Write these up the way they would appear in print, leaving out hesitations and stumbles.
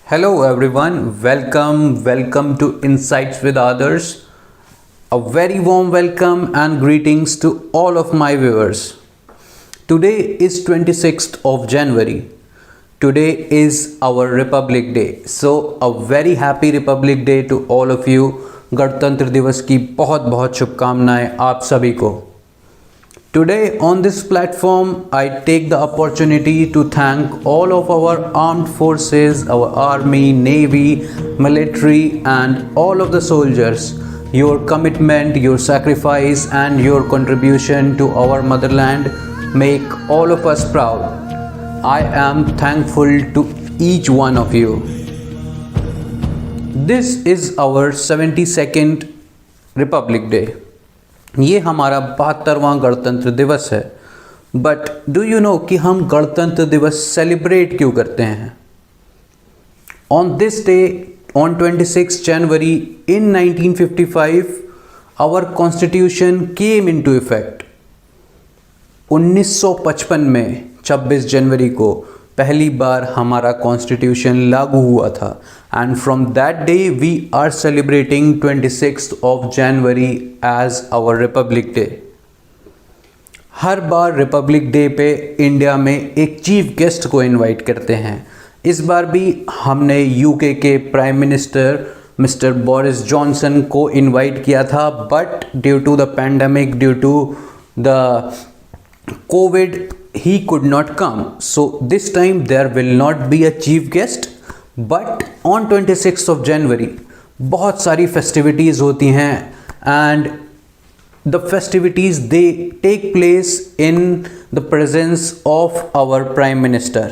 Hello everyone, welcome to Insights with Others. A very warm welcome and greetings to all of my viewers. Today is 26th of January. Today is our Republic Day. So a very happy Republic Day to all of you. गणतंत्र दिवस की बहुत बहुत शुभकामनाएं आप सभी को. Today on this platform, I take the opportunity to thank all of our armed forces, our army, navy, military and all of the soldiers. Your commitment, your sacrifice and your contribution to our motherland make all of us proud. I am thankful to each one of you. This is our 72nd Republic Day. ये हमारा 72वां गणतंत्र दिवस है. But do you know कि हम गणतंत्र दिवस celebrate क्यों करते हैं? On this day, on 26 January in 1955, our constitution came into effect. 1955 में 26 जनवरी को पहली बार हमारा कॉन्स्टिट्यूशन लागू हुआ था. And from that day we are celebrating 26th of January as our republic day. हर बार रिपब्लिक डे पे इंडिया में एक चीफ गेस्ट को इनवाइट करते हैं. इस बार भी हमने यूके के prime minister mister Boris Johnson को इनवाइट किया था. But due to the pandemic, due to the COVID, he could not come. So this time there will not be a chief guest. But on 26th of January बहुत सारी festivities होती हैं and the festivities they take place in the presence of our Prime Minister.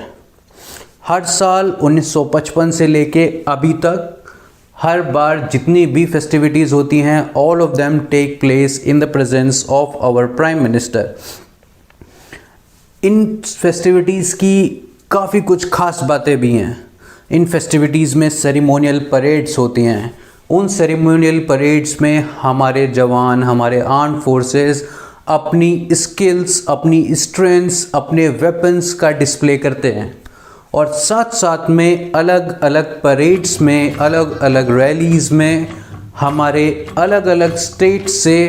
हर साल 1955 से लेके अभी तक हर बार जितनी भी festivities होती हैं all of them take place in the presence of our Prime Minister. In festivities की काफ़ी कुछ खास बातें भी हैं. इन फेस्टिविटीज़ में सेरेमोनियल परेड्स होती हैं. उन सेरेमोनियल परेड्स में हमारे जवान, हमारे आर्म्ड फोर्सेस अपनी स्किल्स, अपनी स्ट्रेंथ्स, अपने वेपन्स का डिस्प्ले करते हैं. और साथ साथ में अलग अलग परेड्स में, अलग अलग रैलीज़ में हमारे अलग अलग स्टेट से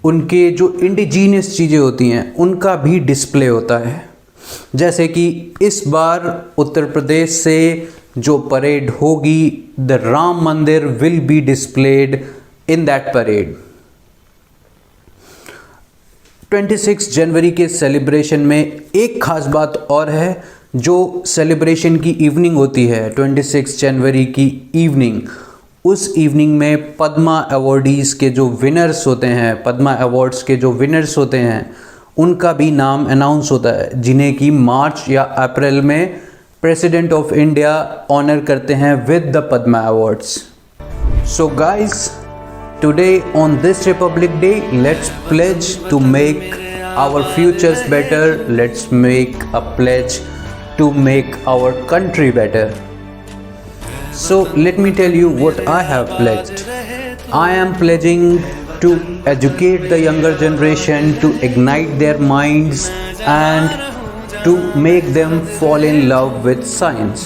उनके जो इंडिजीनियस चीज़ें होती हैं उनका भी डिस्प्ले होता है. जैसे कि इस बार उत्तर प्रदेश से जो परेड होगी, द राम मंदिर will be displayed in that parade. 26 जनवरी के सेलिब्रेशन में एक खास बात और है. जो सेलिब्रेशन की इवनिंग होती है 26 जनवरी की इवनिंग, उस इवनिंग में पद्मा अवॉर्डीज़ के जो विनर्स होते हैं, पद्मा अवार्ड्स के जो विनर्स होते हैं, उनका भी नाम अनाउंस होता है, जिन्हें कि मार्च या अप्रैल में प्रेसिडेंट ऑफ इंडिया ऑनर करते हैं with the Padma awards. So guys, today on this republic day let's pledge to make our futures better. Let's make a pledge to make our country better. So let me tell you what I have pledged. I am pledging to educate the younger generation, to ignite their minds and to make them fall in love with science.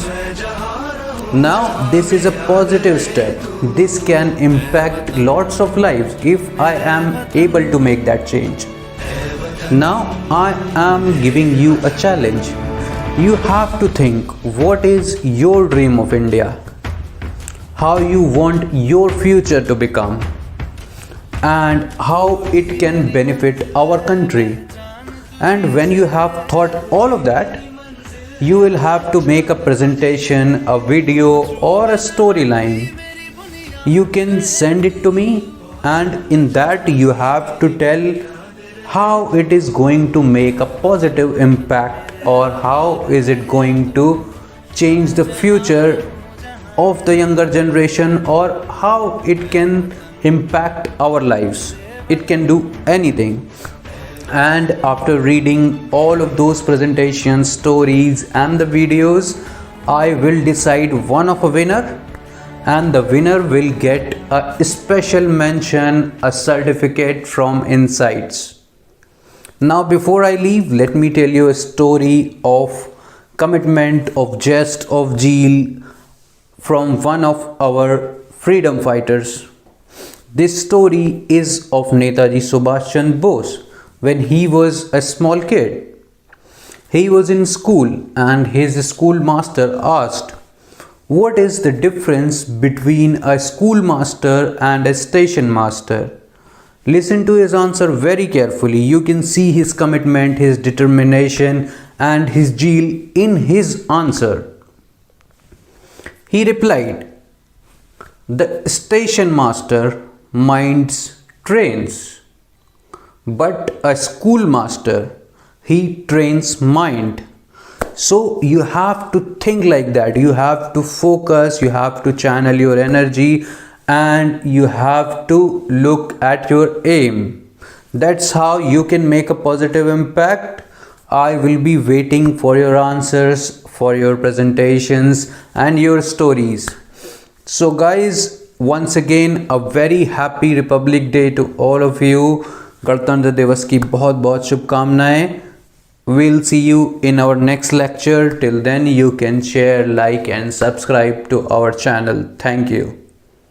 Now this is a positive step. This can impact lots of lives if I am able to make that change. Now I am giving you a challenge. You have to think, what is your dream of India? How you want your future to become and how it can benefit our country. And when you have thought all of that, you will have to make a presentation, a video or a storyline. You can send it to me and in that you have to tell how it is going to make a positive impact or how is it going to change the future of the younger generation or how it can impact our lives. It can do anything. And after reading all of those presentations, stories and the videos, I will decide one of a winner and the winner will get a special mention, a certificate from Insights. Now before I leave, let me tell you a story of commitment, of zest, of zeal from one of our freedom fighters. This story is of Netaji Subhash Chandra Bose when he was a small kid. He was in school and his schoolmaster asked, "What is the difference between a schoolmaster and a station master?" Listen to his answer very carefully. You can see his commitment, his determination, and his zeal in his answer. He replied, "The station master minds trains, but a schoolmaster, he trains mind." So you have to think like that. You have to focus, you have to channel your energy, and you have to look at your aim. That's how you can make a positive impact. I will be waiting for your answers, for your presentations and your stories. So guys, once again a very happy Republic Day to all of you. गणतंत्र दिवस की बहुत बहुत शुभकामनाएं. We'll see you in our next lecture. Till then you can share, like and subscribe to our channel. Thank you.